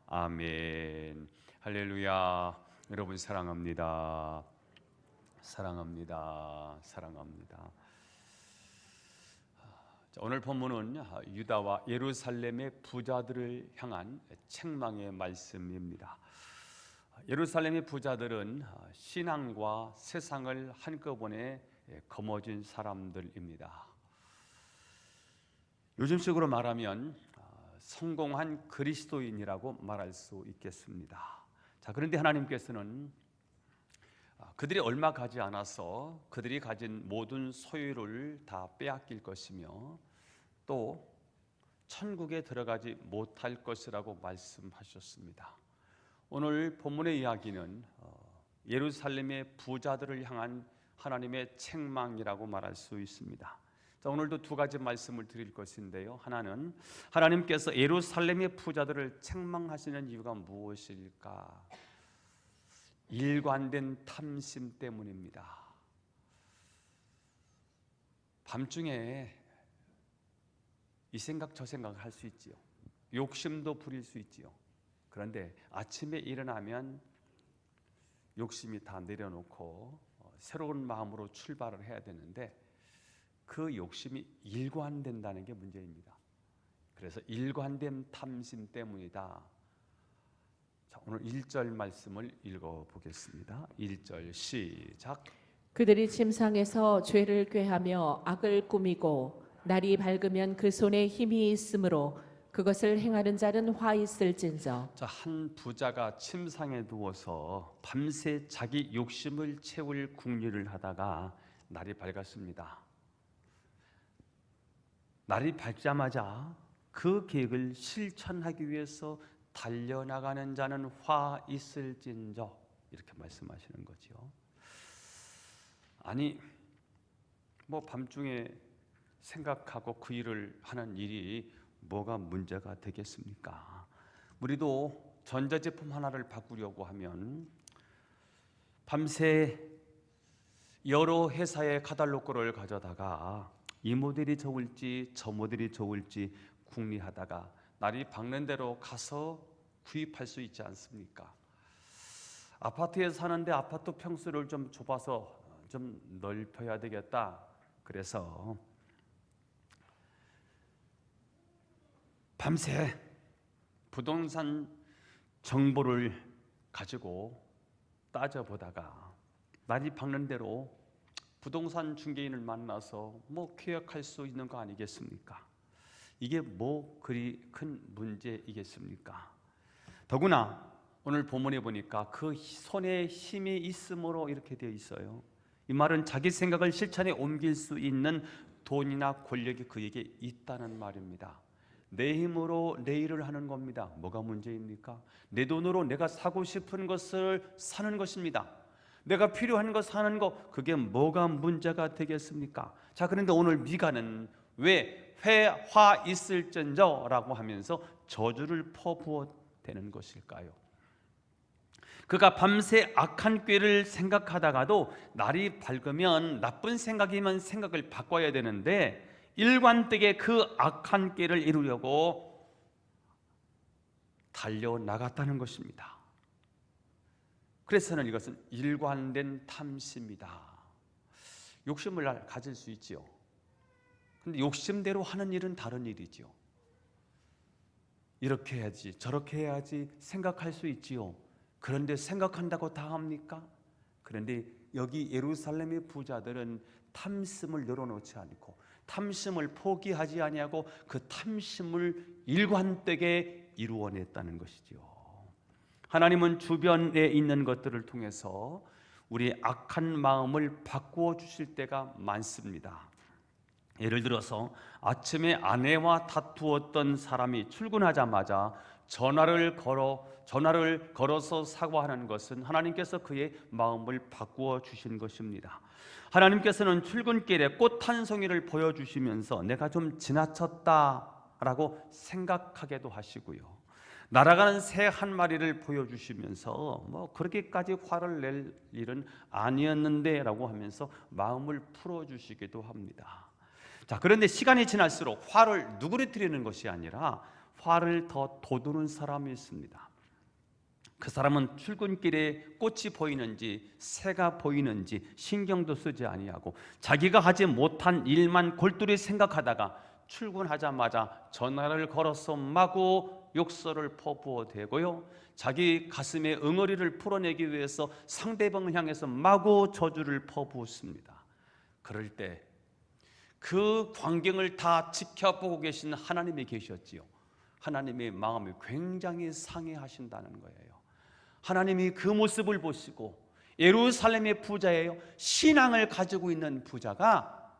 아멘. 할렐루야. 여러분 사랑합니다. 사랑합니다. 사랑합니다. 오늘 본문은 유다와 예루살렘의 부자들을 향한 책망의 말씀입니다. 예루살렘의 부자들은 신앙과 세상을 한꺼번에 거머쥔 사람들입니다. 요즘식으로 말하면 성공한 그리스도인이라고 말할 수 있겠습니다. 자, 그런데 하나님께서는 그들이 얼마 가지 않아서 그들이 가진 모든 소유를 다 빼앗길 것이며 또 천국에 들어가지 못할 것이라고 말씀하셨습니다. 오늘 본문의 이야기는 예루살렘의 부자들을 향한 하나님의 책망이라고 말할 수 있습니다. 자, 오늘도 두 가지 말씀을 드릴 것인데요. 하나는 하나님께서 예루살렘의 부자들을 책망하시는 이유가 무엇일까? 일관된 탐심 때문입니다. 밤중에 이 생각 저 생각을 할 수 있지요. 욕심도 부릴 수 있지요. 그런데 아침에 일어나면 욕심이 다 내려놓고 새로운 마음으로 출발을 해야 되는데 그 욕심이 일관된다는 게 문제입니다. 그래서 일관된 탐심 때문이다. 자, 오늘 1절 말씀을 읽어보겠습니다. 1절 시작. 그들이 침상에서 죄를 꾀하며 악을 꾸미고 날이 밝으면 그 손에 힘이 있으므로 그것을 행하는 자는 화 있을진저. 자, 한 부자가 침상에 누워서 밤새 자기 욕심을 채울 궁리를 하다가 날이 밝았습니다. 날이 밝자마자 그 계획을 실천하기 위해서 달려나가는 자는 화 있을진저, 이렇게 말씀하시는 거죠. 아니, 뭐 밤중에 생각하고 그 일을 하는 일이 뭐가 문제가 되겠습니까? 우리도 전자제품 하나를 바꾸려고 하면 밤새 여러 회사의 카탈로그를 가져다가 이 모델이 좋을지 저 모델이 좋을지 궁리하다가 날이 밝는 대로 가서 구입할 수 있지 않습니까? 아파트에 사는데 아파트 평수를 좀 좁아서 좀 넓혀야 되겠다. 그래서 밤새 부동산 정보를 가지고 따져보다가 날이 밝는 대로 부동산 중개인을 만나서 뭐 계약할 수 있는 거 아니겠습니까? 이게 뭐 그리 큰 문제이겠습니까? 더구나 오늘 본문에 보니까 그 손에 힘이 있으므로 이렇게 되어 있어요. 이 말은 자기 생각을 실천에 옮길 수 있는 돈이나 권력이 그에게 있다는 말입니다. 내 힘으로 내 일을 하는 겁니다. 뭐가 문제입니까? 내 돈으로 내가 사고 싶은 것을 사는 것입니다. 내가 필요한 거 사는 거, 그게 뭐가 문제가 되겠습니까? 자, 그런데 오늘 미가는 왜 화 있을진저 라고 하면서 저주를 퍼부어대는 것일까요? 그가 밤새 악한 꾀를 생각하다가도 날이 밝으면 나쁜 생각이면 생각을 바꿔야 되는데 일관되게 그 악한 꾀를 이루려고 달려나갔다는 것입니다. 그래서는 이것은 일관된 탐심이다. 욕심을 가질 수 있지요. 근데 욕심대로 하는 일은 다른 일이지요. 이렇게 해야지 저렇게 해야지 생각할 수 있지요. 그런데 생각한다고 다 합니까? 그런데 여기 예루살렘의 부자들은 탐심을 열어놓지 않고 탐심을 포기하지 아니하고 그 탐심을 일관되게 이루어냈다는 것이죠. 하나님은 주변에 있는 것들을 통해서 우리의 악한 마음을 바꾸어 주실 때가 많습니다. 예를 들어서 아침에 아내와 다투었던 사람이 출근하자마자 전화를 걸어서 사과하는 것은 하나님께서 그의 마음을 바꾸어 주신 것입니다. 하나님께서는 출근길에 꽃 한 송이를 보여주시면서 내가 좀 지나쳤다라고 생각하게도 하시고요. 날아가는 새 한 마리를 보여주시면서 뭐 그렇게까지 화를 낼 일은 아니었는데 라고 하면서 마음을 풀어주시기도 합니다. 자, 그런데 시간이 지날수록 화를 누구를 드리는 것이 아니라 화를 더 돋우는 사람이 있습니다. 그 사람은 출근길에 꽃이 보이는지 새가 보이는지 신경도 쓰지 아니하고 자기가 하지 못한 일만 골똘히 생각하다가 출근하자마자 전화를 걸어서 마구 욕설을 퍼부어대고요, 자기 가슴에 응어리를 풀어내기 위해서 상대방을 향해서 마구 저주를 퍼부었습니다. 그럴 때 그 광경을 다 지켜보고 계신 하나님이 계셨지요. 하나님의 마음이 굉장히 상해하신다는 거예요. 하나님이 그 모습을 보시고, 예루살렘의 부자예요, 신앙을 가지고 있는 부자가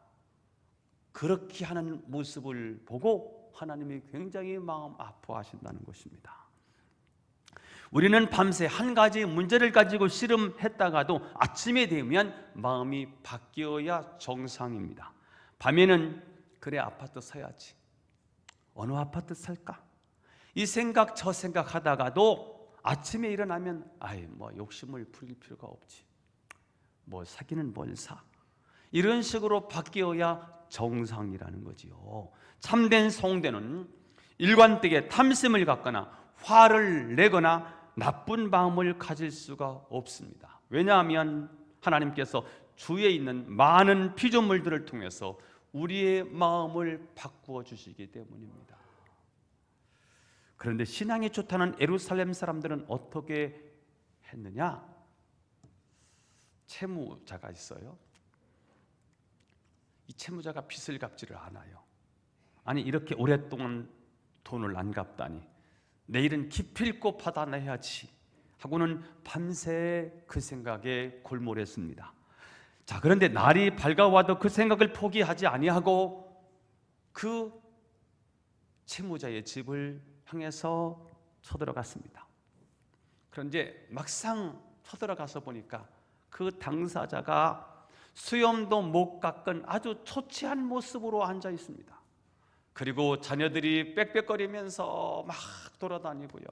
그렇게 하는 모습을 보고 하나님이 굉장히 마음 아파하신다는 것입니다. 우리는 밤새 한 가지 문제를 가지고 씨름했다가도 아침에 되면 마음이 바뀌어야 정상입니다. 밤에는 그래 아파트 사야지, 어느 아파트 살까, 이 생각 저 생각 하다가도 아침에 일어나면 뭐 욕심을 부릴 필요가 없지, 뭐 사기는 뭘 사, 이런 식으로 바뀌어야 정상이라는 거지요. 참된 성도는 일관되게 탐심을 갖거나 화를 내거나 나쁜 마음을 가질 수가 없습니다. 왜냐하면 하나님께서 주위에 있는 많은 피조물들을 통해서 우리의 마음을 바꾸어 주시기 때문입니다. 그런데 신앙이 좋다는 예루살렘 사람들은 어떻게 했느냐? 채무자가 있어요. 이 채무자가 빚을 갚지를 않아요. 아니, 이렇게 오랫동안 돈을 안 갚다니 내일은 기필코 받아내야지 하고는 밤새 그 생각에 골몰했습니다. 자, 그런데 날이 밝아와도 그 생각을 포기하지 아니하고 그 채무자의 집을 향해서 쳐들어갔습니다. 그런데 막상 쳐들어가서 보니까 그 당사자가 수염도 못 깎은 아주 초췌한 모습으로 앉아 있습니다. 그리고 자녀들이 빽빽거리면서 막 돌아다니고요,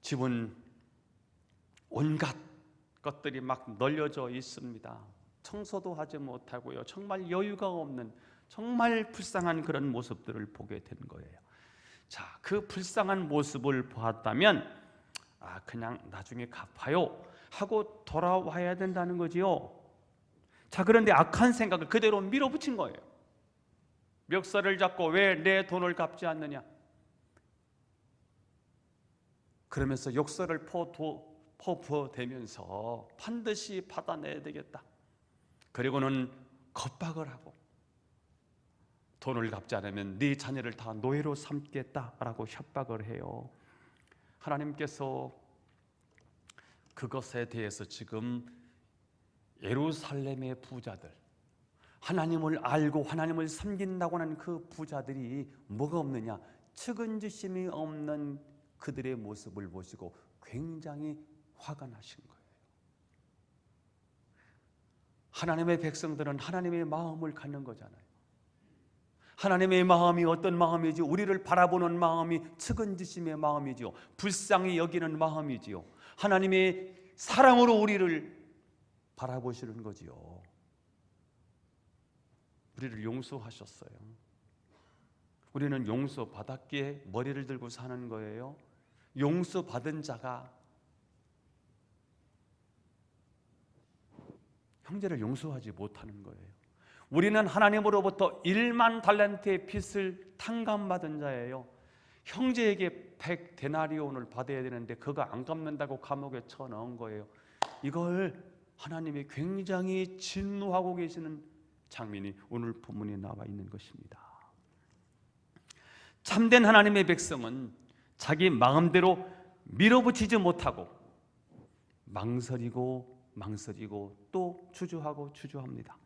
집은 온갖 것들이 막 널려져 있습니다. 청소도 하지 못하고요, 정말 여유가 없는, 정말 불쌍한 그런 모습들을 보게 된 거예요. 자, 그 불쌍한 모습을 보았다면 그냥 나중에 갚아요 하고 돌아와야 된다는 거지요. 자, 그런데 악한 생각을 그대로 밀어붙인 거예요. 멱살을 잡고 왜 내 돈을 갚지 않느냐, 그러면서 욕설을 퍼부어대면서 반드시 받아내야 되겠다. 그리고는 겁박을 하고 돈을 갚지 않으면 네 자녀를 다 노예로 삼겠다라고 협박을 해요. 하나님께서 그것에 대해서 지금 예루살렘의 부자들, 하나님을 알고 하나님을 섬긴다고 하는 그 부자들이 뭐가 없느냐, 측은지심이 없는 그들의 모습을 보시고 굉장히 화가 나신 거예요. 하나님의 백성들은 하나님의 마음을 갖는 거잖아요. 하나님의 마음이 어떤 마음이지? 우리를 바라보는 마음이 측은지심의 마음이지요, 불쌍히 여기는 마음이지요, 하나님의 사랑으로 우리를 바라보시는 거지요. 우리를 용서하셨어요. 우리는 용서받았기에 머리를 들고 사는 거예요. 용서받은 자가 형제를 용서하지 못하는 거예요. 우리는 하나님으로부터 1만 달란트의 빚을 탕감받은 자예요. 형제에게 100데나리온을 받아야 되는데 그거 안 갚는다고 감옥에 쳐넣은 거예요. 이걸 하나님이 굉장히 진노하고 계시는 장면이 오늘 본문에 나와 있는 것입니다. 참된 하나님의 백성은 자기 마음대로 밀어붙이지 못하고 망설이고 또 주저합니다.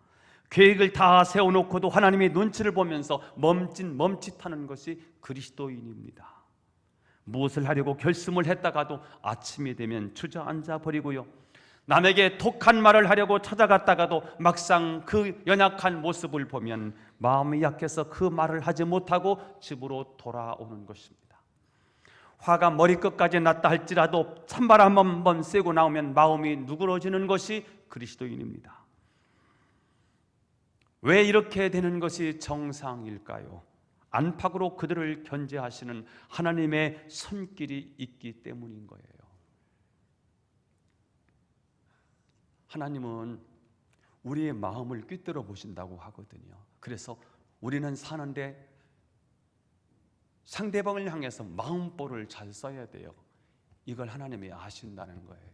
계획을 다 세워놓고도 하나님의 눈치를 보면서 멈칫하는 것이 그리스도인입니다. 무엇을 하려고 결심을 했다가도 아침이 되면 주저앉아 버리고요, 남에게 독한 말을 하려고 찾아갔다가도 막상 그 연약한 모습을 보면 마음이 약해서 그 말을 하지 못하고 집으로 돌아오는 것입니다. 화가 머리끝까지 났다 할지라도 찬바람 한번 쐬고 나오면 마음이 누그러지는 것이 그리스도인입니다. 왜 이렇게 되는 것이 정상일까요? 안팎으로 그들을 견제하시는 하나님의 손길이 있기 때문인 거예요. 하나님은 우리의 마음을 꿰뚫어 보신다고 하거든요. 그래서 우리는 사는데 상대방을 향해서 마음볼을 잘 써야 돼요. 이걸 하나님이 아신다는 거예요.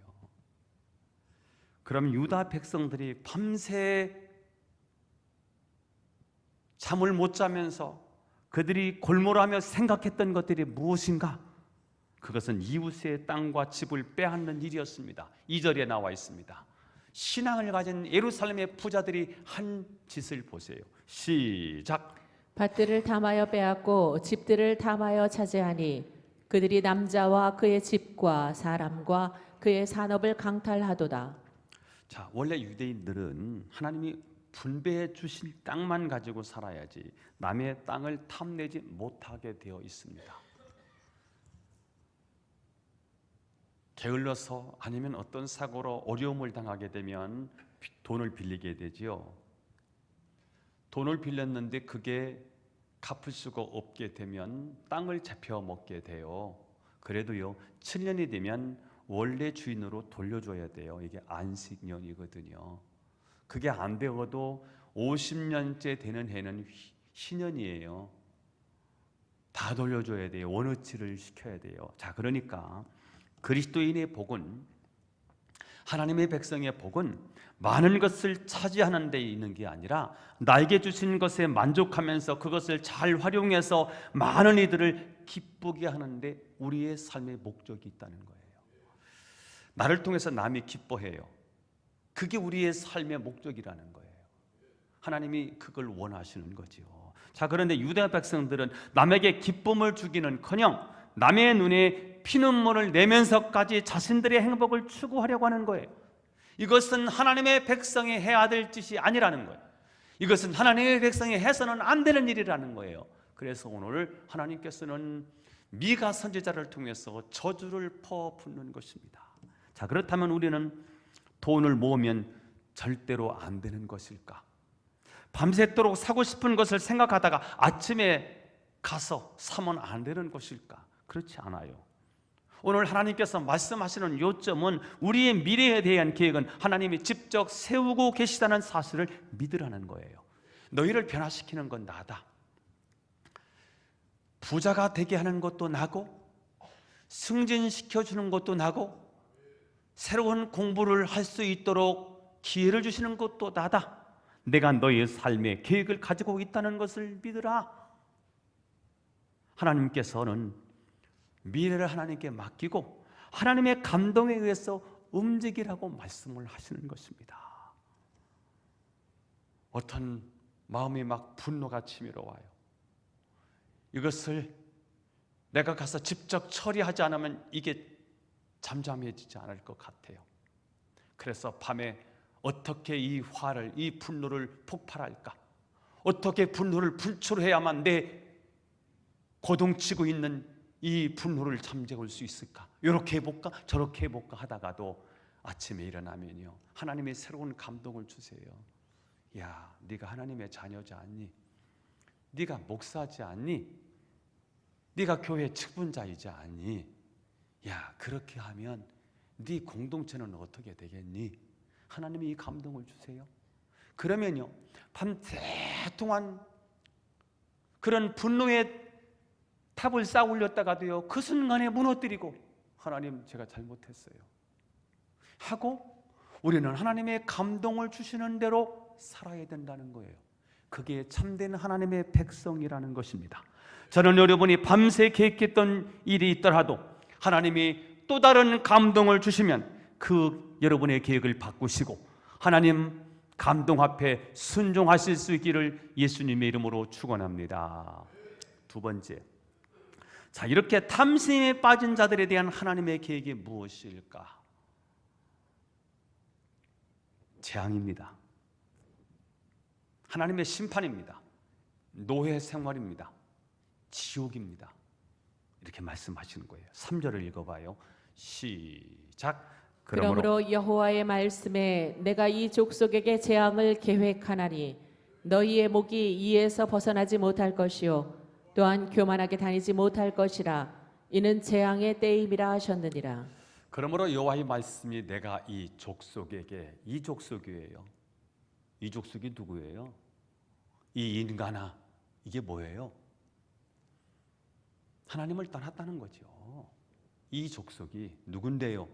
그럼 유다 백성들이 밤새 잠을 못 자면서 그들이 골몰하며 생각했던 것들이 무엇인가? 그것은 이웃의 땅과 집을 빼앗는 일이었습니다. 2절에 나와 있습니다. 신앙을 가진 예루살렘의 부자들이 한 짓을 보세요. 시작. 밭들을 탐하여 빼앗고 집들을 탐하여 차지하니 그들이 남자와 그의 집과 사람과 그의 산업을 강탈하도다. 자, 원래 유대인들은 하나님이 분배해 주신 땅만 가지고 살아야지 남의 땅을 탐내지 못하게 되어 있습니다. 게을러서 아니면 어떤 사고로 어려움을 당하게 되면 돈을 빌리게 되지요. 돈을 빌렸는데 그게 갚을 수가 없게 되면 땅을 잡혀 먹게 돼요. 그래도요, 7년이 되면 원래 주인으로 돌려줘야 돼요. 이게 안식년이거든요. 그게 안 되어도 50년째 되는 해는 희년이에요. 다 돌려줘야 돼요. 원어치를 시켜야 돼요. 자, 그러니까 그리스도인의 복은, 하나님의 백성의 복은 많은 것을 차지하는 데 있는 게 아니라 나에게 주신 것에 만족하면서 그것을 잘 활용해서 많은 이들을 기쁘게 하는데 우리의 삶의 목적이 있다는 거예요. 나를 통해서 남이 기뻐해요. 그게 우리의 삶의 목적이라는 거예요. 하나님이 그걸 원하시는 거지요. 자, 그런데 유다 백성들은 남에게 기쁨을 주기는커녕 남의 눈에 피눈물을 내면서까지 자신들의 행복을 추구하려고 하는 거예요. 이것은 하나님의 백성이 해야 될 짓이 아니라는 거예요. 이것은 하나님의 백성이 해서는 안 되는 일이라는 거예요. 그래서 오늘 하나님께서는 미가 선지자를 통해서 저주를 퍼붓는 것입니다. 자, 그렇다면 우리는 돈을 모으면 절대로 안 되는 것일까? 밤새도록 사고 싶은 것을 생각하다가 아침에 가서 사면 안 되는 것일까? 그렇지 않아요. 오늘 하나님께서 말씀하시는 요점은 우리의 미래에 대한 계획은 하나님이 직접 세우고 계시다는 사실을 믿으라는 거예요. 너희를 변화시키는 건 나다. 부자가 되게 하는 것도 나고 승진시켜주는 것도 나고 새로운 공부를 할 수 있도록 기회를 주시는 것도 나다. 내가 너의 삶의 계획을 가지고 있다는 것을 믿으라. 하나님께서는 미래를 하나님께 맡기고 하나님의 감동에 의해서 움직이라고 말씀을 하시는 것입니다. 어떤 마음이 막 분노가 치밀어 와요. 이것을 내가 가서 직접 처리하지 않으면 이게 잠잠해지지 않을 것 같아요. 그래서 밤에 어떻게 이 화를, 이 분노를 폭발할까? 어떻게 분노를 분출해야만 내 고동치고 있는 이 분노를 잠재울 수 있을까? 이렇게 해볼까? 저렇게 해볼까? 하다가도 아침에 일어나면요, 하나님의 새로운 감동을 주세요. 야, 네가 하나님의 자녀지 않니? 네가 목사지 않니? 네가 교회 직분자이지 않니? 야, 그렇게 하면 네 공동체는 어떻게 되겠니? 하나님이 이 감동을 주세요. 그러면요, 밤새 동안 그런 분노의 탑을 쌓아 올렸다가도요, 그 순간에 무너뜨리고 하나님, 제가 잘못했어요 하고 우리는 하나님의 감동을 주시는 대로 살아야 된다는 거예요. 그게 참된 하나님의 백성이라는 것입니다. 저는 여러분이 밤새 계획했던 일이 있더라도 하나님이 또 다른 감동을 주시면 그 여러분의 계획을 바꾸시고 하나님 감동 앞에 순종하실 수 있기를 예수님의 이름으로 축원합니다. 두 번째, 자, 이렇게 탐심에 빠진 자들에 대한 하나님의 계획이 무엇일까? 재앙입니다. 하나님의 심판입니다. 노예 생활입니다. 지옥입니다. 이렇게 말씀하시는 거예요. 3절을 읽어봐요. 시작. 그러므로 여호와의 말씀에 내가 이 족속에게 재앙을 계획하나니 너희의 목이 이에서 벗어나지 못할 것이요 또한 교만하게 다니지 못할 것이라. 이는 재앙의 때임이라 하셨느니라. 그러므로 여호와의 말씀이 내가 이 족속에게, 이 족속이에요. 이 족속이 누구예요? 이 인간아, 이게 뭐예요? 하나님을 떠났다는 거죠. 이 족속이 누군데요?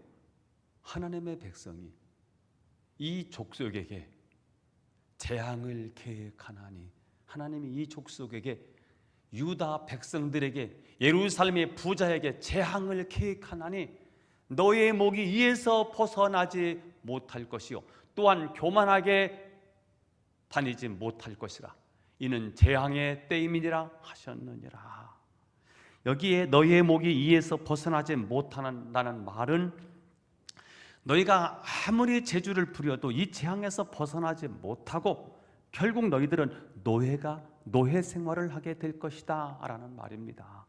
하나님의 백성이 이 족속에게 재앙을 계획하나니, 하나님이 이 족속에게, 유다 백성들에게, 예루살렘의 부자에게 재앙을 계획하나니 너의 목이 이에서 벗어나지 못할 것이요 또한 교만하게 다니지 못할 것이라. 이는 재앙의 때임이니라 하셨느니라. 여기에 너희의 목이 이에서 벗어나지 못한다는 말은 너희가 아무리 재주를 부려도 이 재앙에서 벗어나지 못하고 결국 너희들은 노예 생활을 하게 될 것이다 라는 말입니다.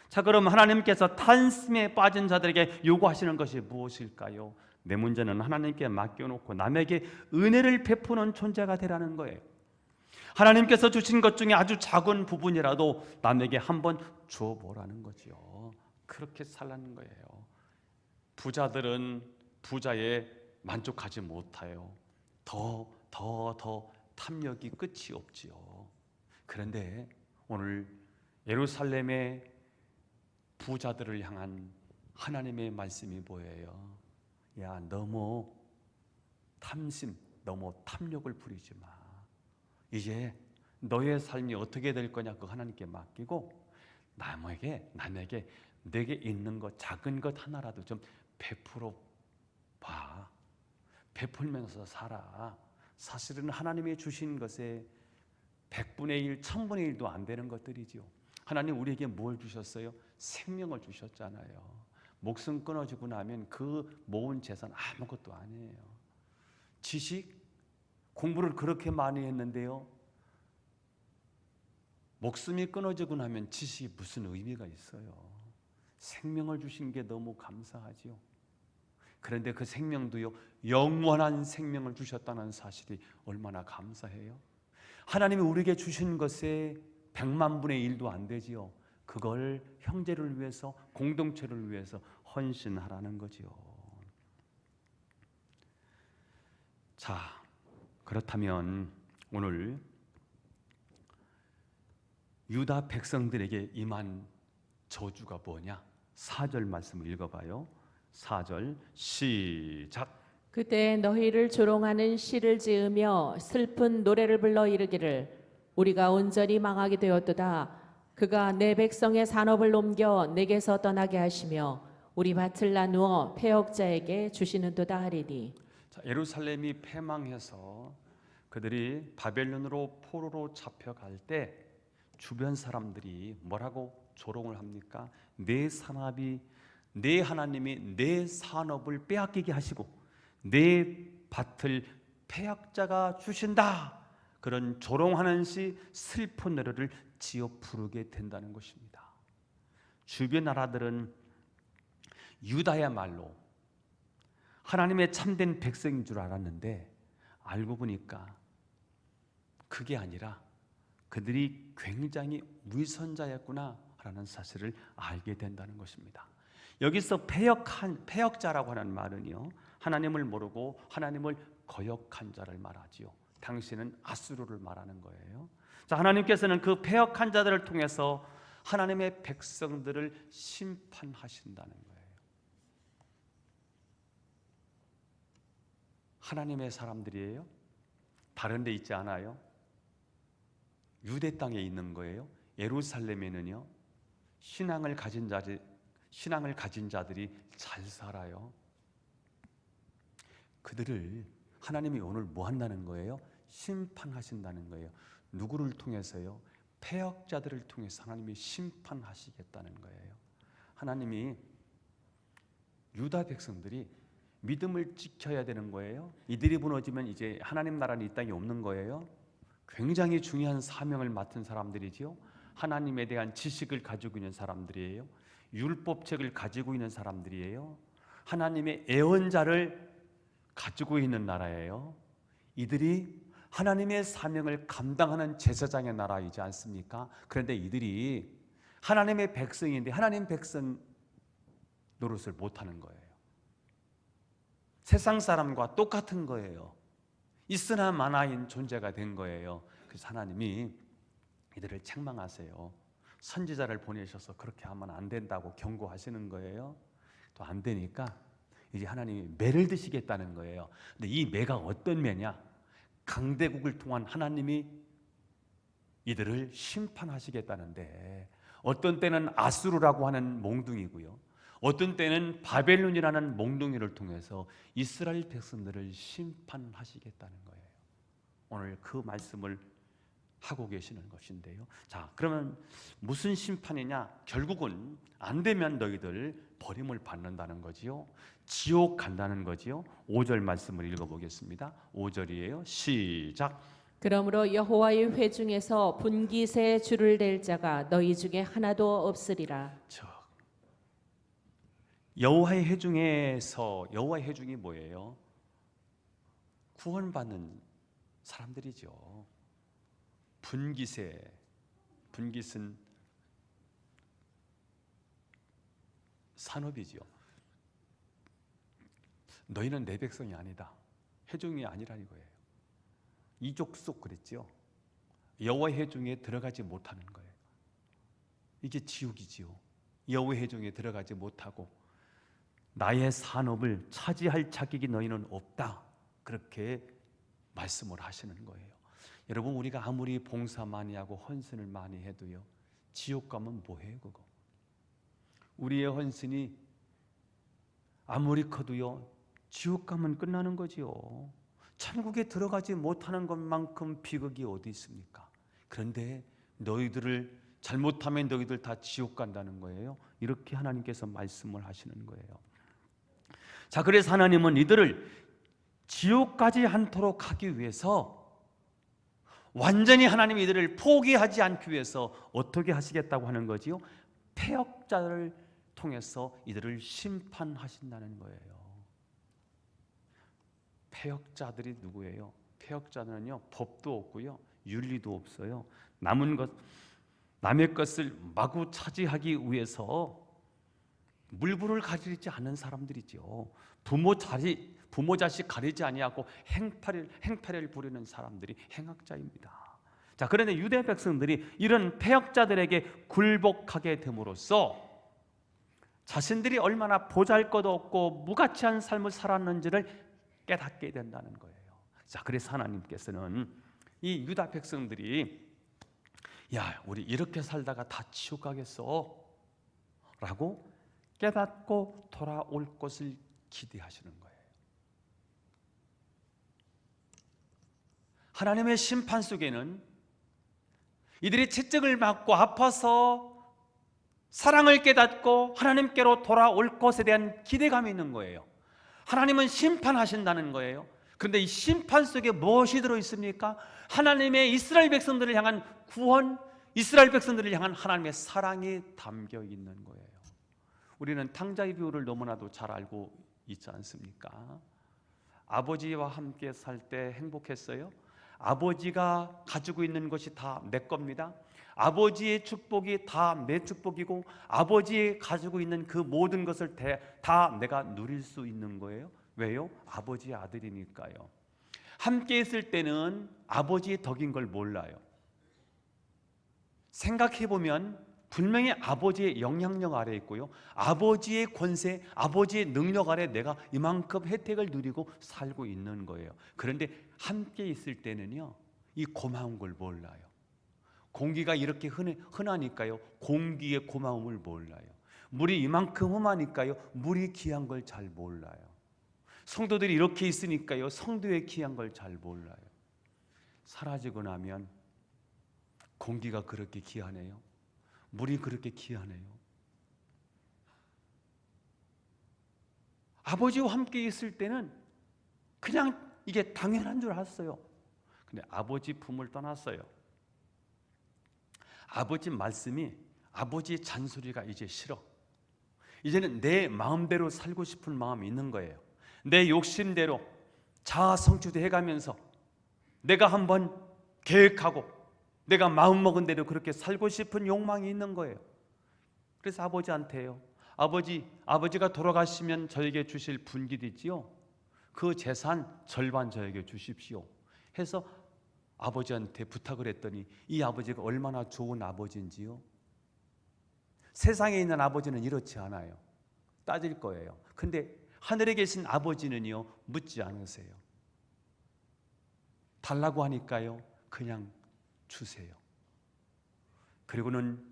자, 그럼 하나님께서 탄심에 빠진 자들에게 요구하시는 것이 무엇일까요? 내 문제는 하나님께 맡겨놓고 남에게 은혜를 베푸는 존재가 되라는 거예요. 하나님께서 주신 것 중에 아주 작은 부분이라도 남에게 한번 주어보라는 거죠. 그렇게 살라는 거예요. 부자들은 부자에 만족하지 못해요. 더 탐욕이 끝이 없지요. 그런데 오늘 예루살렘의 부자들을 향한 하나님의 말씀이 뭐예요? 야, 너무 너무 탐욕을 부리지 마. 이제 너의 삶이 어떻게 될 거냐 그거 하나님께 맡기고 남에게 내게 있는 것, 작은 것 하나라도 좀 베풀어 봐. 베풀면서 살아. 사실은 하나님이 주신 것에 100분의 1, 1000분의 1도 안 되는 것들이죠. 하나님 우리에게 뭘 주셨어요? 생명을 주셨잖아요. 목숨 끊어지고 나면 그 모은 재산 아무것도 아니에요. 지식, 공부를 그렇게 많이 했는데요, 목숨이 끊어지고 나면 지식이 무슨 의미가 있어요? 생명을 주신 게 너무 감사하지요. 그런데 그 생명도요, 영원한 생명을 주셨다는 사실이 얼마나 감사해요. 하나님이 우리에게 주신 것에 100만 분의 1도 안 되지요. 그걸 형제를 위해서, 공동체를 위해서 헌신하라는 거지요. 자, 그렇다면 오늘 유다 백성들에게 임한 저주가 뭐냐? 4절 말씀을 읽어봐요. 4절 시작. 그때 너희를 조롱하는 시를 지으며 슬픈 노래를 불러 이르기를 우리가 온전히 망하게 되었도다. 그가 내 백성의 산업을 옮겨 내게서 떠나게 하시며 우리 밭을 나누어 패역자에게 주시는도다 하리니. 자, 예루살렘이 패망해서 그들이 바벨론으로 포로로 잡혀갈 때 주변 사람들이 뭐라고 조롱을 합니까? 내 산업이, 내 하나님이 내 산업을 빼앗기게 하시고 내 밭을 패약자가 주신다. 그런 조롱하는 시, 슬픈 노래를 지어 부르게 된다는 것입니다. 주변 나라들은 유다야말로 하나님의 참된 백성인 줄 알았는데 알고 보니까 그게 아니라 그들이 굉장히 위선자였구나라는 사실을 알게 된다는 것입니다. 여기서 패역자라고 하는 말은요, 하나님을 모르고 하나님을 거역한 자를 말하지요. 당신은 아수르를 말하는 거예요. 자, 하나님께서는 그 패역한 자들을 통해서 하나님의 백성들을 심판하신다는 거예요. 하나님의 사람들이에요? 다른 데 있지 않아요? 유대 땅에 있는 거예요. 예루살렘에는요, 신앙을 가진 자들이 잘 살아요. 그들을 하나님이 오늘 뭐 한다는 거예요? 심판하신다는 거예요. 누구를 통해서요? 패역자들을 통해서 하나님이 심판하시겠다는 거예요. 하나님이 유다 백성들이 믿음을 지켜야 되는 거예요. 이들이 무너지면 이제 하나님 나라는 이 땅에 없는 거예요. 굉장히 중요한 사명을 맡은 사람들이지요. 하나님에 대한 지식을 가지고 있는 사람들이에요. 율법책을 가지고 있는 사람들이에요. 하나님의 애언자를 가지고 있는 나라예요. 이들이 하나님의 사명을 감당하는 제사장의 나라이지 않습니까? 그런데 이들이 하나님의 백성인데 하나님 백성 노릇을 못하는 거예요. 세상 사람과 똑같은 거예요. 있으나 마나인 존재가 된 거예요. 그래서 하나님이 이들을 책망하세요. 선지자를 보내셔서 그렇게 하면 안 된다고 경고하시는 거예요. 또 안 되니까 이제 하나님이 매를 드시겠다는 거예요. 근데 이 매가 어떤 매냐? 강대국을 통한 하나님이 이들을 심판하시겠다는데, 어떤 때는 아수르라고 하는 몽둥이고요, 어떤 때는 바벨론이라는 몽둥이를 통해서 이스라엘 백성들을 심판하시겠다는 거예요. 오늘 그 말씀을 하고 계시는 것인데요. 자, 그러면 무슨 심판이냐? 결국은 안 되면 너희들 버림을 받는다는 거지요. 지옥 간다는 거지요. 5절 말씀을 읽어보겠습니다. 5절이에요. 시작. 그러므로 여호와의 회중에서 분깃에 줄을 댈 자가 너희 중에 하나도 없으리라. 여호와의 회중에서, 여호와의 회중이 뭐예요? 구원받는 사람들이죠. 분깃은 산업이죠. 너희는 내 백성이 아니다, 회중이 아니라는 거예요. 이족속 그랬죠. 여호와의 회중에 들어가지 못하는 거예요. 이게 지옥이지요. 여호와의 회중에 들어가지 못하고 나의 산업을 차지할 자격이 너희는 없다, 그렇게 말씀을 하시는 거예요. 여러분, 우리가 아무리 봉사 많이 하고 헌신을 많이 해도요, 지옥 가면 뭐해요? 그거 우리의 헌신이 아무리 커도요, 지옥 가면 끝나는 거지요. 천국에 들어가지 못하는 것만큼 비극이 어디 있습니까? 그런데 너희들을 잘못하면 너희들 다 지옥 간다는 거예요. 이렇게 하나님께서 말씀을 하시는 거예요. 자, 그래서 하나님은 이들을 지옥까지 않도록 하기 위해서, 완전히 하나님이 이들을 포기하지 않기 위해서 어떻게 하시겠다고 하는 거지요? 패역자를 통해서 이들을 심판하신다는 거예요. 패역자들이 누구예요? 패역자는요, 법도 없고요, 윤리도 없어요. 남의 것을 마구 차지하기 위해서 물불을 가리지 않는 사람들이죠. 부모 자식 가리지 아니하고 행패를 부리는 사람들이 행악자입니다. 자, 그런데 유대 백성들이 이런 패역자들에게 굴복하게 됨으로써 자신들이 얼마나 보잘것없고 무가치한 삶을 살았는지를 깨닫게 된다는 거예요. 자, 그래서 하나님께서는 이 유다 백성들이 야, 우리 이렇게 살다가 다 지옥 가겠어 라고 깨닫고 돌아올 것을 기대하시는 거예요. 하나님의 심판 속에는 이들이 채찍을 맞고 아파서 사랑을 깨닫고 하나님께로 돌아올 것에 대한 기대감이 있는 거예요. 하나님은 심판하신다는 거예요. 그런데 이 심판 속에 무엇이 들어있습니까? 하나님의 이스라엘 백성들을 향한 구원, 이스라엘 백성들을 향한 하나님의 사랑이 담겨 있는 거예요. 우리는 탕자의 비유를 너무나도 잘 알고 있지 않습니까? 아버지와 함께 살 때 행복했어요? 아버지가 가지고 있는 것이 다 내 겁니다. 아버지의 축복이 다 내 축복이고 아버지의 가지고 있는 그 모든 것을 다 내가 누릴 수 있는 거예요. 왜요? 아버지의 아들이니까요. 함께 있을 때는 아버지의 덕인 걸 몰라요. 생각해보면 분명히 아버지의 영향력 아래 있고요, 아버지의 권세, 아버지의 능력 아래 내가 이만큼 혜택을 누리고 살고 있는 거예요. 그런데 함께 있을 때는요, 이 고마운 걸 몰라요. 공기가 이렇게 흔하니까요, 공기의 고마움을 몰라요. 물이 이만큼 험하니까요, 물이 귀한 걸 잘 몰라요. 성도들이 이렇게 있으니까요, 성도의 귀한 걸 잘 몰라요. 사라지고 나면 공기가 그렇게 귀하네요, 물이 그렇게 귀하네요. 아버지와 함께 있을 때는 그냥 이게 당연한 줄 알았어요. 근데 아버지 품을 떠났어요. 아버지 말씀이, 아버지의 잔소리가 이제 싫어. 이제는 내 마음대로 살고 싶은 마음이 있는 거예요. 내 욕심대로 자아 성취도 해가면서 내가 한번 계획하고 내가 마음먹은 대로 그렇게 살고 싶은 욕망이 있는 거예요. 그래서 아버지한테요. 아버지가 돌아가시면 저에게 주실 분깃 있지요. 그 재산 절반 저에게 주십시오 해서 아버지한테 부탁을 했더니 이 아버지가 얼마나 좋은 아버지인지요. 세상에 있는 아버지는 이렇지 않아요. 따질 거예요. 근데 하늘에 계신 아버지는요, 묻지 않으세요. 달라고 하니까요, 그냥 주세요. 그리고는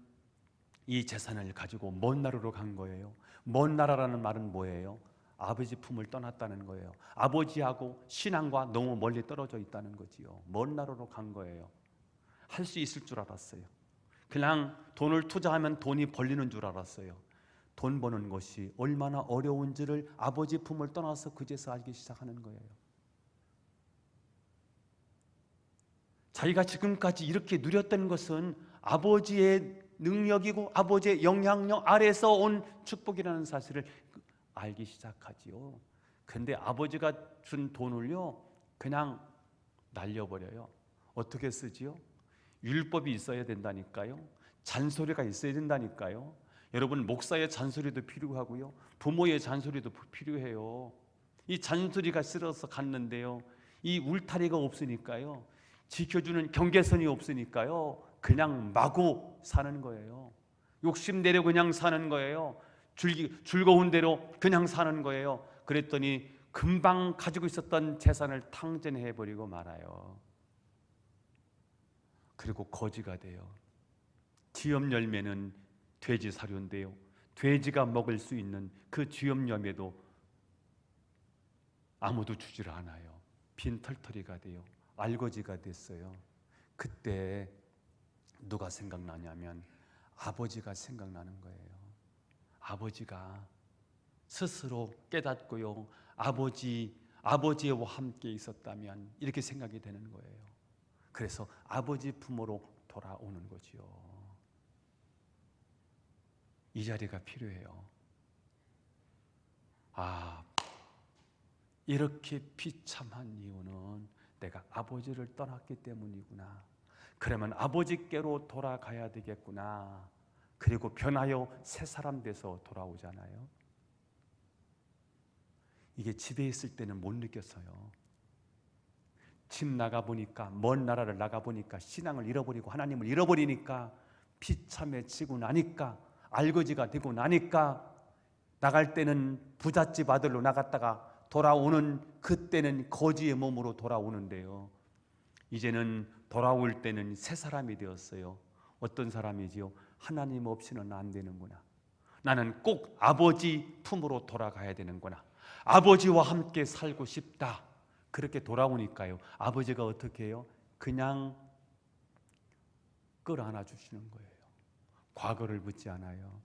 이 재산을 가지고 먼 나라로 간 거예요. 먼 나라라는 말은 뭐예요? 아버지 품을 떠났다는 거예요. 아버지하고 신앙과 너무 멀리 떨어져 있다는 거지요. 먼 나라로 간 거예요. 할 수 있을 줄 알았어요. 그냥 돈을 투자하면 돈이 벌리는 줄 알았어요. 돈 버는 것이 얼마나 어려운지를 아버지 품을 떠나서 그제서 알기 시작하는 거예요. 자기가 지금까지 이렇게 누렸던 것은 아버지의 능력이고 아버지의 영향력 아래에서 온 축복이라는 사실을 알기 시작하지요. 근데 아버지가 준 돈을요, 그냥 날려버려요. 어떻게 쓰지요? 율법이 있어야 된다니까요. 잔소리가 있어야 된다니까요. 여러분, 목사의 잔소리도 필요하고요, 부모의 잔소리도 필요해요. 이 잔소리가 싫어서 갔는데요, 이 울타리가 없으니까요, 지켜주는 경계선이 없으니까요, 그냥 마구 사는 거예요. 욕심내려 그냥 사는 거예요. 즐거운 대로 그냥 사는 거예요. 그랬더니 금방 가지고 있었던 재산을 탕진해버리고 말아요. 그리고 거지가 돼요. 지엽 열매는 돼지 사료인데요, 돼지가 먹을 수 있는 그 지엽 열매도 아무도 주질 않아요. 빈털터리가 돼요. 알거지가 됐어요. 그때 누가 생각나냐면 아버지가 생각나는 거예요. 아버지가 스스로 깨닫고요, 아버지와 함께 있었다면 이렇게 생각이 되는 거예요. 그래서 아버지 품으로 돌아오는 거지요. 이 자리가 필요해요. 이렇게 비참한 이유는 내가 아버지를 떠났기 때문이구나. 그러면 아버지께로 돌아가야 되겠구나. 그리고 변하여 새 사람 돼서 돌아오잖아요. 이게 집에 있을 때는 못 느꼈어요. 집 나가보니까, 먼 나라를 나가보니까 신앙을 잃어버리고 하나님을 잃어버리니까, 비참해지고 나니까, 알거지가 되고 나니까, 나갈 때는 부잣집 아들로 나갔다가 돌아오는 그때는 거지의 몸으로 돌아오는데요, 이제는 돌아올 때는 새 사람이 되었어요. 어떤 사람이지요? 하나님 없이는 안 되는구나. 나는 꼭 아버지 품으로 돌아가야 되는구나. 아버지와 함께 살고 싶다. 그렇게 돌아오니까요, 아버지가 어떻게 해요? 그냥 끌어안아 주시는 거예요. 과거를 묻지 않아요.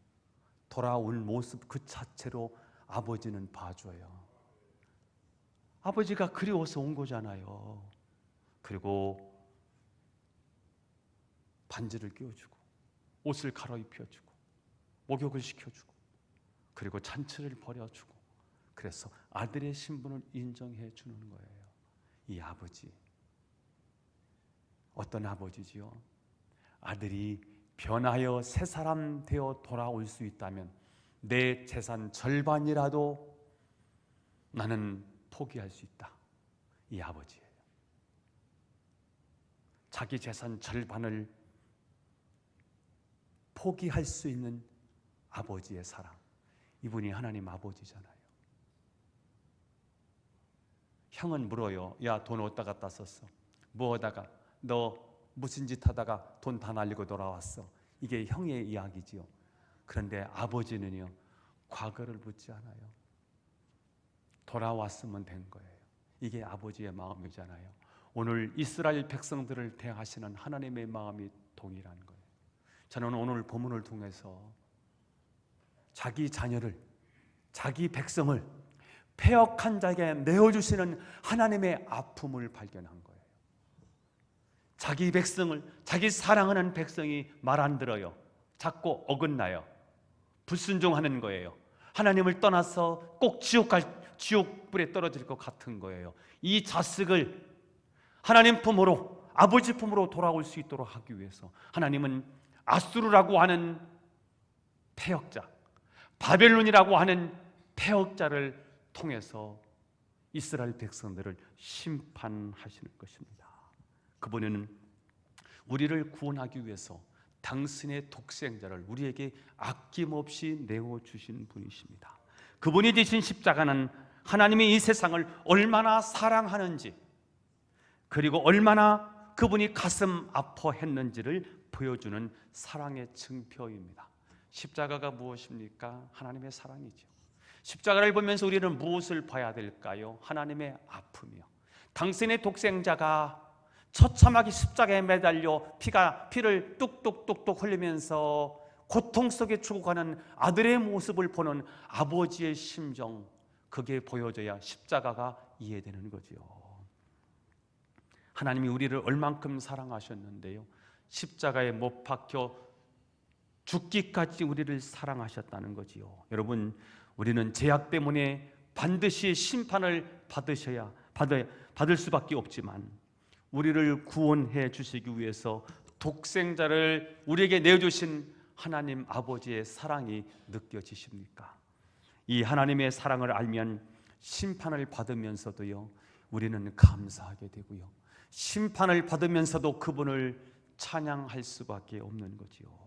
돌아온 모습 그 자체로 아버지는 봐줘요. 아버지가 그리워서 온 거잖아요. 그리고 반지를 끼워주고 옷을 갈아입혀주고 목욕을 시켜주고 그리고 잔치를 벌여주고, 그래서 아들의 신분을 인정해 주는 거예요. 이 아버지, 어떤 아버지지요? 아들이 변하여 새 사람 되어 돌아올 수 있다면 내 재산 절반이라도 나는 포기할 수 있다. 이 아버지예요. 자기 재산 절반을 포기할 수 있는 아버지의 사랑, 이분이 하나님 아버지잖아요. 형은 물어요. 야, 돈 어디다 갖다 썼어? 뭐 하다가? 너 무슨 짓 하다가 돈 다 날리고 돌아왔어? 이게 형의 이야기지요. 그런데 아버지는요, 과거를 묻지 않아요. 돌아왔으면 된 거예요. 이게 아버지의 마음이잖아요. 오늘 이스라엘 백성들을 대하시는 하나님의 마음이 동일한 거예요. 저는 오늘 본문을 통해서 자기 자녀를, 자기 백성을 패역한 자에게 내어주시는 하나님의 아픔을 발견한 거예요. 자기 백성을, 자기 사랑하는 백성이 말 안 들어요. 자꾸 어긋나요. 불순종하는 거예요. 하나님을 떠나서 꼭 지옥불에 떨어질 것 같은 거예요. 이 자식을 하나님 품으로, 아버지 품으로 돌아올 수 있도록 하기 위해서 하나님은 아수르라고 하는 패역자, 바벨론이라고 하는 패역자를 통해서 이스라엘 백성들을 심판하시는 것입니다. 그분은 우리를 구원하기 위해서 당신의 독생자를 우리에게 아낌없이 내어주신 분이십니다. 그분이 지신 십자가는 하나님이 이 세상을 얼마나 사랑하는지, 그리고 얼마나 그분이 가슴 아파했는지를 보여주는 사랑의 증표입니다. 십자가가 무엇입니까? 하나님의 사랑이죠. 십자가를 보면서 우리는 무엇을 봐야 될까요? 하나님의 아픔이요. 당신의 독생자가 처참하게 십자가에 매달려 피를 뚝뚝뚝뚝 흘리면서 고통 속에 죽어가는 아들의 모습을 보는 아버지의 심정, 그게 보여져야 십자가가 이해되는 거지요. 하나님이 우리를 얼만큼 사랑하셨는데요, 십자가에 못 박혀 죽기까지 우리를 사랑하셨다는 거지요. 여러분, 우리는 죄악 때문에 반드시 심판을 받을 수밖에 없지만 우리를 구원해 주시기 위해서 독생자를 우리에게 내어주신 하나님 아버지의 사랑이 느껴지십니까? 이 하나님의 사랑을 알면 심판을 받으면서도요, 우리는 감사하게 되고요, 심판을 받으면서도 그분을 찬양할 수밖에 없는 거지요.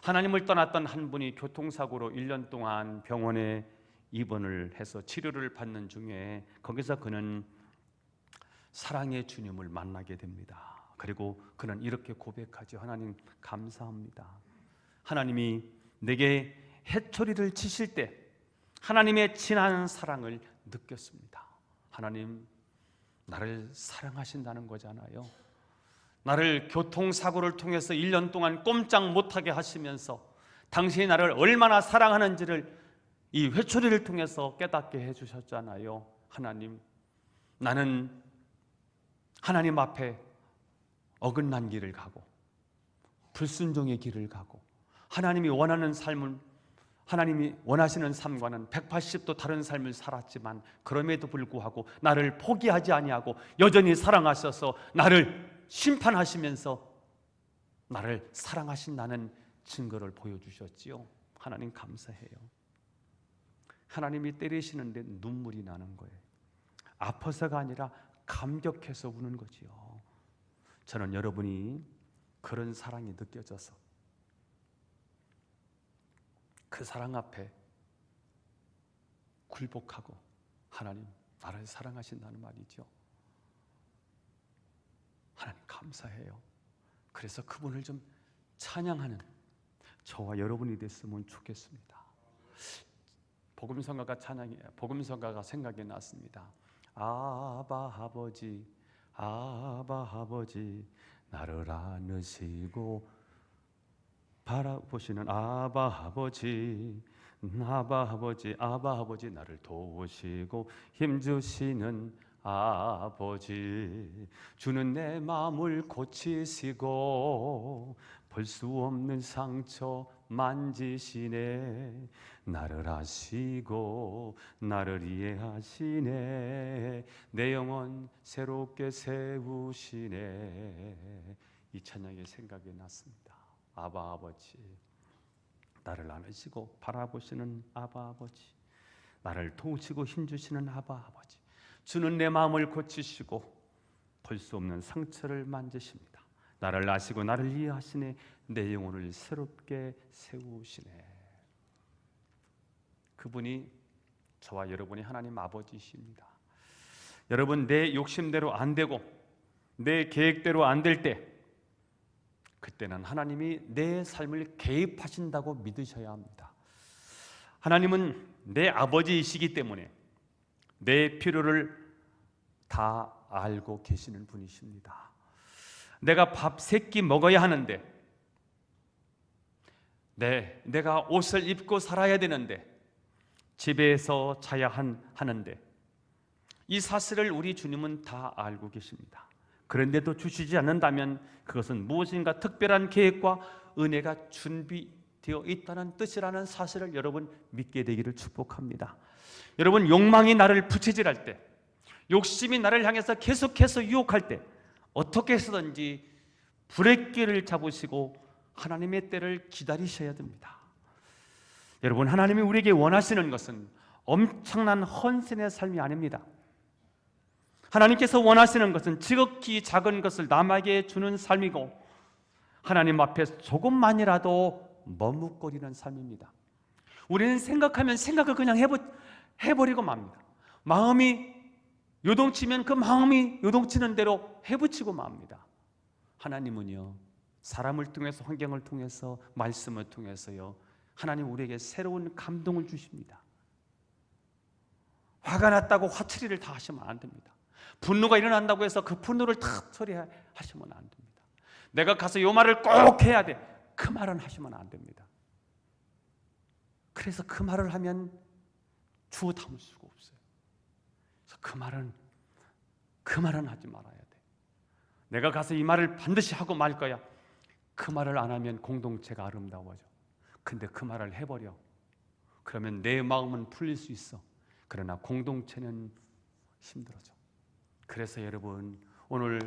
하나님을 떠났던 한 분이 교통사고로 1년 동안 병원에 입원을 해서 치료를 받는 중에 거기서 그는 사랑의 주님을 만나게 됩니다. 그리고 그는 이렇게 고백하죠. 하나님 감사합니다. 하나님이 내게 해초리를 치실 때 하나님의 진한 사랑을 느꼈습니다. 하나님, 나를 사랑하신다는 거잖아요. 나를 교통사고를 통해서 1년 동안 꼼짝 못하게 하시면서 당신이 나를 얼마나 사랑하는지를 이 회초리를 통해서 깨닫게 해주셨잖아요. 하나님, 나는 하나님 앞에 어긋난 길을 가고 불순종의 길을 가고 하나님이 원하는 삶은, 하나님이 원하시는 삶과는 180도 다른 삶을 살았지만 그럼에도 불구하고 나를 포기하지 아니하고 여전히 사랑하셔서 나를 심판하시면서 나를 사랑하신다는 증거를 보여주셨지요. 하나님 감사해요. 하나님이 때리시는데 눈물이 나는 거예요. 아파서가 아니라 감격해서 우는 거지요. 저는 여러분이 그런 사랑이 느껴져서 그 사랑 앞에 굴복하고 하나님, 나를 사랑하신다는 말이죠. 하나님 감사해요. 그래서 그분을 좀 찬양하는 저와 여러분이 됐으면 좋겠습니다. 복음성가가 생각이 났습니다. 아바 아버지, 아바 아버지, 나를 안으시고 바라보시는 아바 아버지, 아바 아버지, 아바 아버지, 나를 도우시고 힘주시는 아버지, 주는 내 마음을 고치시고 볼 수 없는 상처 만지시네. 나를 아시고 나를 이해하시네. 내 영혼 새롭게 세우시네. 이 찬양이 생각이 났습니다. 아바 아버지, 나를 안으시고 바라보시는 아바 아버지, 나를 도우시고 힘주시는 아바 아버지, 주는 내 마음을 고치시고 볼 수 없는 상처를 만지십니다. 나를 아시고 나를 이해하시네. 내 영혼을 새롭게 세우시네. 그분이 저와 여러분이 하나님 아버지이십니다. 여러분, 내 욕심대로 안 되고 내 계획대로 안 될 때, 그때는 하나님이 내 삶을 개입하신다고 믿으셔야 합니다. 하나님은 내 아버지이시기 때문에 내 필요를 다 알고 계시는 분이십니다. 내가 밥 3끼 먹어야 하는데, 내가 옷을 입고 살아야 되는데, 집에서 자야 하는데, 이 사실을 우리 주님은 다 알고 계십니다. 그런데도 주시지 않는다면 그것은 무엇인가 특별한 계획과 은혜가 준비되어 있다는 뜻이라는 사실을 여러분 믿게 되기를 축복합니다. 여러분, 욕망이 나를 부채질할 때, 욕심이 나를 향해서 계속해서 유혹할 때 어떻게 해서든지 브레이크를 잡으시고 하나님의 때를 기다리셔야 됩니다. 여러분, 하나님이 우리에게 원하시는 것은 엄청난 헌신의 삶이 아닙니다. 하나님께서 원하시는 것은 지극히 작은 것을 남에게 주는 삶이고 하나님 앞에 조금만이라도 머뭇거리는 삶입니다. 우리는 생각하면 생각을 그냥 해버리고 맙니다. 마음이 요동치면 그 마음이 요동치는 대로 해붙이고 맙니다. 하나님은요, 사람을 통해서, 환경을 통해서, 말씀을 통해서요, 하나님 우리에게 새로운 감동을 주십니다. 화가 났다고 화처리를 다 하시면 안 됩니다. 분노가 일어난다고 해서 그 분노를 다 처리하시면 안 됩니다. 내가 가서 이 말을 꼭 해야 돼, 그 말은 하시면 안 됩니다. 그래서 그 말을 하면 주워 담을 수가 없어요. 그래서 그 말은 하지 말아야 돼. 내가 가서 이 말을 반드시 하고 말 거야. 그 말을 안 하면 공동체가 아름다워져. 근데 그 말을 해버려. 그러면 내 마음은 풀릴 수 있어. 그러나 공동체는 힘들어져. 그래서 여러분, 오늘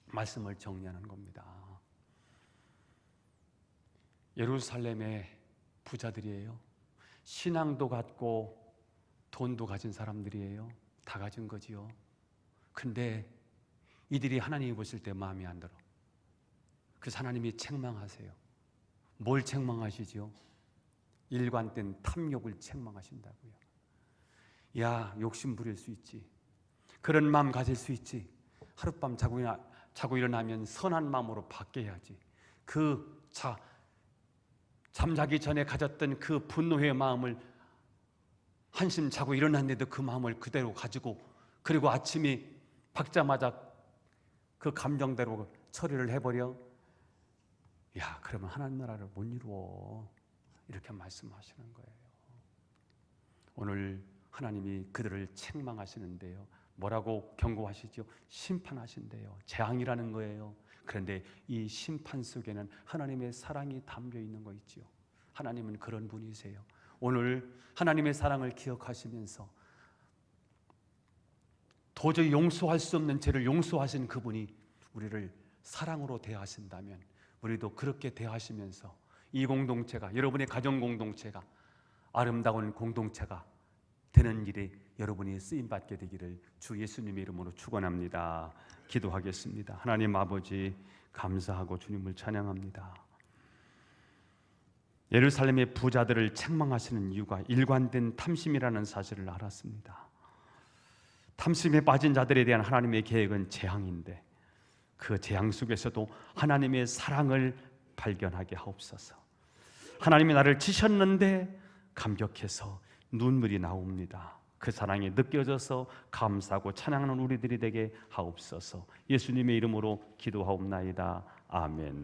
말씀을 정리하는 겁니다. 예루살렘의 부자들이에요. 신앙도 갖고 돈도 가진 사람들이에요. 다 가진 거지요. 근데 이들이 하나님이 보실 때 마음에 안 들어. 그래서 하나님이 책망하세요. 뭘 책망하시지요? 일관된 탐욕을 책망하신다고요. 야, 욕심 부릴 수 있지. 그런 마음 가질 수 있지. 하룻밤 자고 일어나면 선한 마음으로 바뀌어야지. 잠자기 전에 가졌던 그 분노의 마음을 한심 자고 일어났는데도 그 마음을 그대로 가지고, 그리고 아침이 밝자마자 그 감정대로 처리를 해버려. 야, 그러면 하나님 나라를 못 이루어. 이렇게 말씀하시는 거예요. 오늘 하나님이 그들을 책망하시는데요, 뭐라고 경고하시죠? 심판하신대요. 재앙이라는 거예요. 그런데 이 심판 속에는 하나님의 사랑이 담겨 있는 거 있죠. 하나님은 그런 분이세요. 오늘 하나님의 사랑을 기억하시면서 도저히 용서할 수 없는 죄를 용서하신 그분이 우리를 사랑으로 대하신다면 우리도 그렇게 대하시면서 이 공동체가, 여러분의 가정 공동체가 아름다운 공동체가 되는 일에 여러분이 쓰임받게 되기를 주 예수님의 이름으로 축원합니다. 기도하겠습니다. 하나님 아버지, 감사하고 주님을 찬양합니다. 예루살렘의 부자들을 책망하시는 이유가 일관된 탐심이라는 사실을 알았습니다. 탐심에 빠진 자들에 대한 하나님의 계획은 재앙인데 그 재앙 속에서도 하나님의 사랑을 발견하게 하옵소서. 하나님이 나를 치셨는데 감격해서 눈물이 나옵니다. 그 사랑이 느껴져서 감사하고 찬양하는 우리들이 되게 하옵소서. 예수님의 이름으로 기도하옵나이다. 아멘.